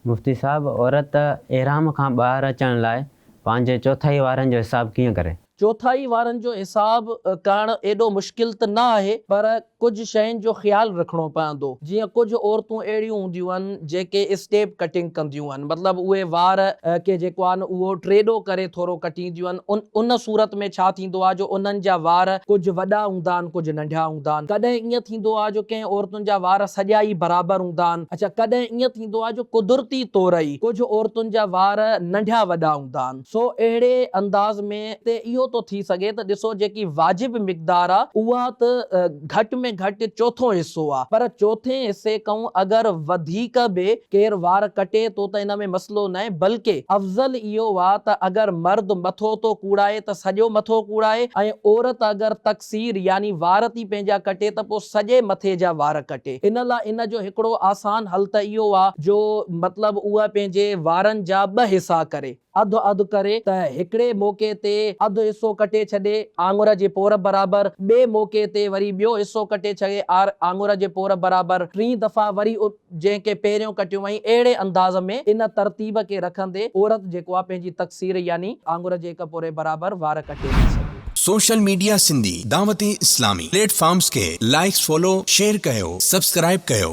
मुफ्ती साहब, औरत एहराम खां ॿाहिरि अचण लाइ पंहिंजे चौथाई वारनि जो हिसाब कीअं करे? चौथाई वारनि जो हिसाब करणु एॾो मुश्किल त न आहे, पर कुझु शयुनि जो ख़्यालु रखिणो पवंदो। जीअं कुझु औरतूं अहिड़ियूं हूंदियूं आहिनि जेके स्टेप कटिंग कंदियूं आहिनि, मतिलबु उहे वार के जेको आहे न उहो टेढ़ो करे थोरो कटींदियूं आहिनि। उन सूरत में छा थींदो आहे जो उन्हनि जा वार कुझु वॾा हूंदा आहिनि, कुझु नंढा हूंदा आहिनि। कॾहिं ईअं थींदो आहे जो कंहिं औरतुनि जा वार सॼा ई बराबरि हूंदा आहिनि। अच्छा, कॾहिं ईअं थींदो आहे जो कुदरती तौर ई कुझु औरतुनि जा वार नंढा वॾा हूंदा आहिनि। सो अहिड़े अंदाज़ में ते इहो तो थी सघे त ॾिसो जेकी वाजिब मिक़दार आहे उहा त घटि में घटि चौथों हिसो आहे, पर चौथे हिसे खां अगरि वधीक बि केरु वार कटे थो त इन में मसलो न आहे, बल्कि अफ़ज़ल इहो आहे त अगरि मर्द मथो तो कूड़ाए त सॼो मथो कूड़ाए, ऐं औरत अगरि तक़सीर यानी वार थी पंहिंजा कटे त पोइ सॼे मथे जा वार कटे। इन लाइ इन जो हिकिड़ो आसान हल त इहो आहे जो मतिलबु उहा पंहिंजे वारनि जा ॿ हिसा करे, अधु अधु करे, त हिकिड़े मौके ते अधु हिसो कटे छॾे आङुर जे पोर बराबरि, ॿिए मौके ते वरी ॿियो हिसो कटे छॾे आङुर जे पोर बराबरि, टी दफ़ा वरी जंहिंखे पहिरियों कटियो वई। अहिड़े अंदाज़ में इन तरतीब खे रखंदे औरत जेको आहे पंहिंजी तक़सीर यानी आङुर जे हिक पोरे बराबरि वार कटे थी सघे। Social media Sindhi Dawat Islami platforms के लाइक्स फॉलो शेयर कयो, सब्सक्राइब कयो।